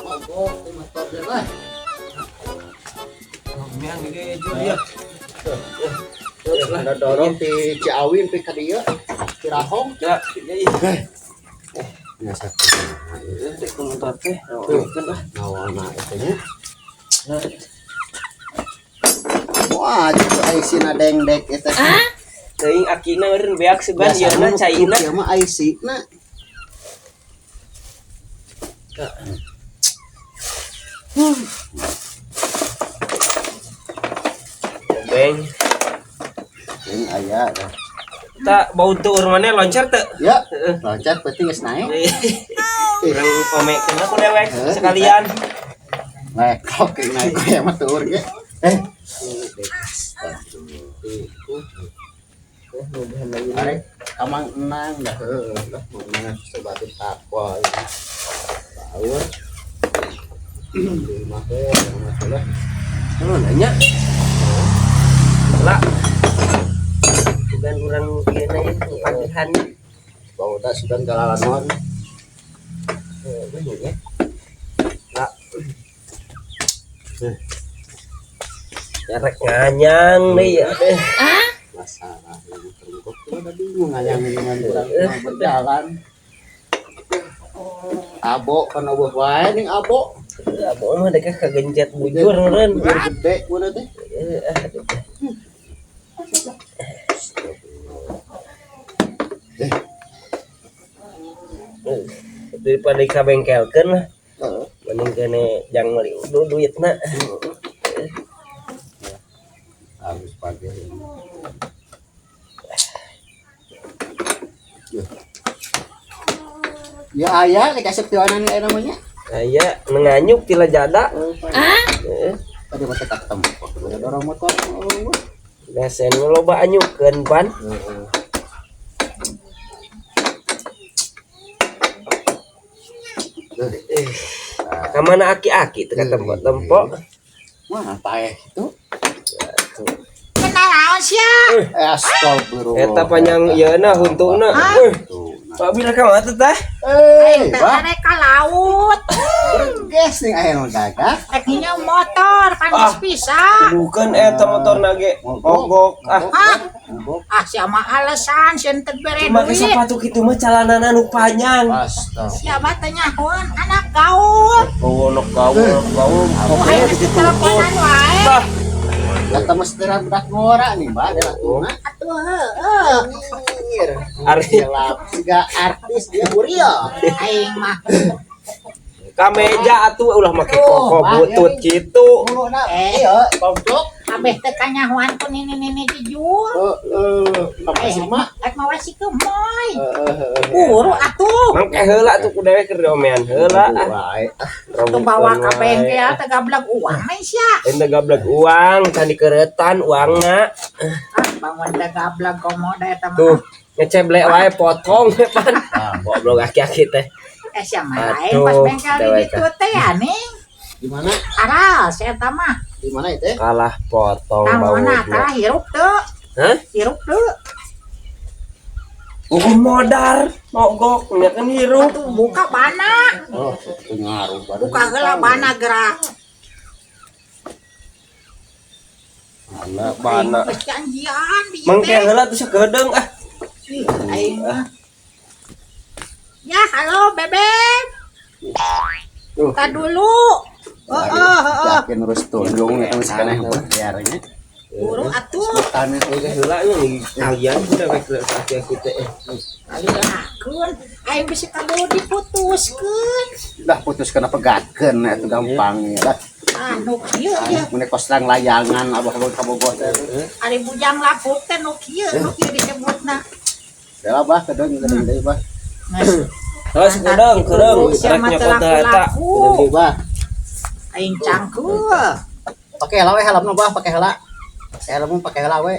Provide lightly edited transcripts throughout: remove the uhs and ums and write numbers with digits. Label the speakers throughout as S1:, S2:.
S1: Mogok di motor deh lah.
S2: Yang gede dia.
S1: Ada dorong di Ciawi di Kadia, Cirahong.
S2: Ya, jadi.
S1: Biasa.
S2: Itu komentar teh. Kan lah.
S1: Nawana itu nya. Wah, itu IC na dengdek itu.
S2: Teuing akina meureun beak seban ieu na caina.
S1: Ieu mah IC na.
S2: Beng.
S1: Ini aya dah.
S2: Tak bau tuur mana loncat teu?
S1: Ya, loncat berarti geus naik.
S2: Urang pamekeun aku dewek sekalian.
S1: Lekok naik kayak mah tuur ge. Arek kamang enang dah heueuh lah mun sebatu takwa. Tahu. Di mah masalah.
S2: Lu nanya. Lah. Bukan orang ieu na pagihan.
S1: Bau dah sudah galanon.
S2: Banyak ya. Lah. Jarek nganyang deui ya teh.
S1: Masalah ini terungkap udah bingung ngayang dengan urang berjalan. Abo kan eueuh wae ning abo.
S2: Abo mah dek kagencet bujur meureun.
S1: Gede kudu teh.
S2: Daripada kabengkelkeun lah. Mending kene jang meuli duitna.
S1: Habis pagi. Ya aya dikasih tiwanan aya namanya.
S2: Aya nganyuk tila jada.
S1: Tadi mah tetap ketemu. Ada dorong motor.
S2: Gasen loba anyukeun pan. Kamana aki-aki teh tempo-tempo.
S1: Wah, paeh itu.
S3: Kenal sia.
S1: Astagfirullah.
S2: Eta panjang ieuna huntuna. Pak bila ka mah teh.
S1: Bah,
S3: Arek ka laut.
S1: berges nih aya nu gagah.
S3: Tekninya motor kan bisa.
S2: Bukan eta motorna ge mogok.
S3: Sia mah alasan sieun teu bere
S2: Cuma ke
S3: duit.
S2: sepatu kitu mah calanana nu panjang.
S1: Astagfirullah.
S3: Siapa teh nyahoan anak gaul.
S2: Gowo gaul.
S3: Ayo mesti teleponan wae.
S2: Bah,
S1: Kata mesti budak ngora nih, Mbak, ada tuna.
S3: Atuh heueuh.
S2: ari
S1: Gelap siga artis dia Buria.
S3: Aing mah
S2: kameja atuh ulah make koko butut kitu.
S1: Muluna ieu goblok.
S3: kabeh teh kanyahoan ku nini dijul.
S1: Apa mah?
S3: Rek mawa si kemoy. Buru atuh.
S2: Mangke heula tuh ku dewe keur diomean heula.
S1: Wae.
S3: Tuh bawa ka bengkel teh gablak uang mah sia.
S2: Ente gablek uang, can dikeretan uangna.
S3: Bangun teh gablak komoda eta mah.
S2: Tuh, ngeceblek wae potong pan. Goblok aki-aki teh.
S3: Sia mah lain pas bengkel di ditu teh aneh.
S1: Di mana?
S3: Aras eta mah.
S1: Di mana itu?
S2: Kalah potong bau.
S3: Tangona tah hirup teu.
S2: Hah?
S3: Hirup teu.
S2: Modar, mogok, nya kan hirup.
S3: Atuh buka bana.
S1: Oh, pengaruh badan.
S3: Buka heula bana gerak.
S2: Bana, bana.
S3: Geus janjian di
S2: Mangke heula tuh sakedeung ah.
S3: aing mah. Ya, halo Bebek. Ka dulu.
S1: Yakin urus tunjung eta masih keneh biarnya.
S3: Buru atuh.
S1: Tane
S2: Oke, heula nya kalian udah baik aki-aki teh.
S3: Aliakeun. Aing bisa ka dulu diputuskeun.
S1: Dah putus kana pegatkeun eta gampang ya.
S3: Anu kieu ya.
S1: Mun koslang layangan abah kabogoh teh.
S3: Ari bujang lapuk teh nu kieu disebutna.
S1: Bela bah kedeng deui bah.
S2: Terus kedeng
S3: Sia mah
S2: reknya
S3: teu
S2: kota eta.
S3: laku-laku.
S1: Deui bah.
S3: Aing cangkeu.
S1: Pakai helm we helmna bah pakai helm. Helm pakai helm we.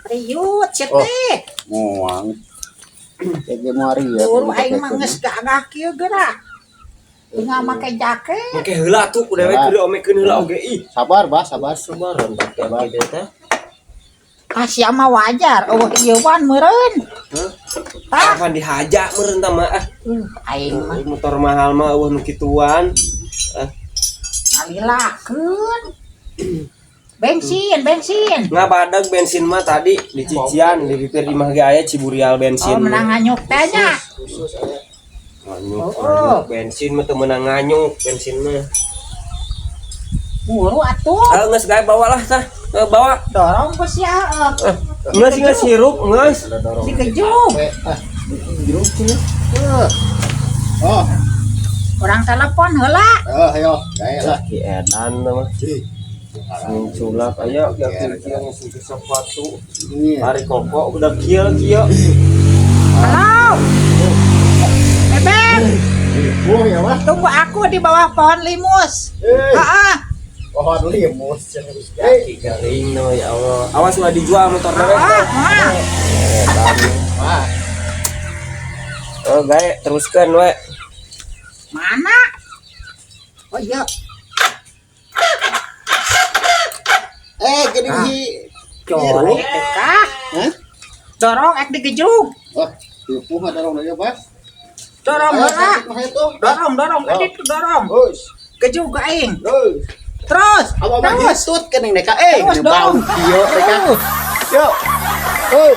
S3: Riut sia teh.
S1: Moang. Jadi mari ya.
S3: Buru aing mah geus gagah kieu geura. Tinggal make jaket.
S2: Mangke heula tuh ku dewe keur diomekeun heula oge ih.
S1: Sabar bah, sabar.
S2: Sabaran pakai teh.
S3: Asia mah wajar. Oh ieu wan meureun. Tah,
S2: Kapan dihaja meureun tah mah.
S3: aing mah
S2: Motor mahal mah eueuh nu kituan.
S3: ngalilakeun. Bensin.
S2: Ngabadag bensin mah tadi di Cician, di pipir imah ge aya Ciburial bensin.
S3: Oh menang nganyuk teh nya.
S2: Nganyuk bensin mah teu meunang nganyuk bensin mah.
S3: Buru atuh.
S2: Geus gawe bawa lah tah. Bawa.
S3: Dorong ke sia.
S2: Geus sirup geus.
S3: Dikejuk.
S1: Jeruk sini. Oh,
S3: Orang telepon heula.
S1: ayo, gaya lah.
S2: Ki edan mah. Sulap aya kieu ngisi sepatu. Hari koko udah kieu.
S3: Halo. Bebek,
S1: Oh ya mah.
S3: tunggu aku di bawah pohon limus. Heeh.
S1: Pohon limus.
S2: Kaki kering no ya Allah. Awas ulah dijual motor dewe.
S1: Wah.
S2: Oh gawe teruskeun we.
S3: Mana? Oh iya.
S1: Gini si
S3: Colek kah?
S1: Hah?
S3: Dorong ek dikejuk.
S1: Oh, tipu mah dorong aja, Pak.
S3: Dorong heula. Dorong.
S1: Oh.
S3: Edit dorong.
S1: Bos.
S3: Kejuk ke aing.
S1: Bos.
S3: Terus.
S1: Abang mah
S3: Terus.
S1: hisut kening deka
S3: Terus
S1: bau
S3: dorong.
S1: kieu deka. Yo. Oh.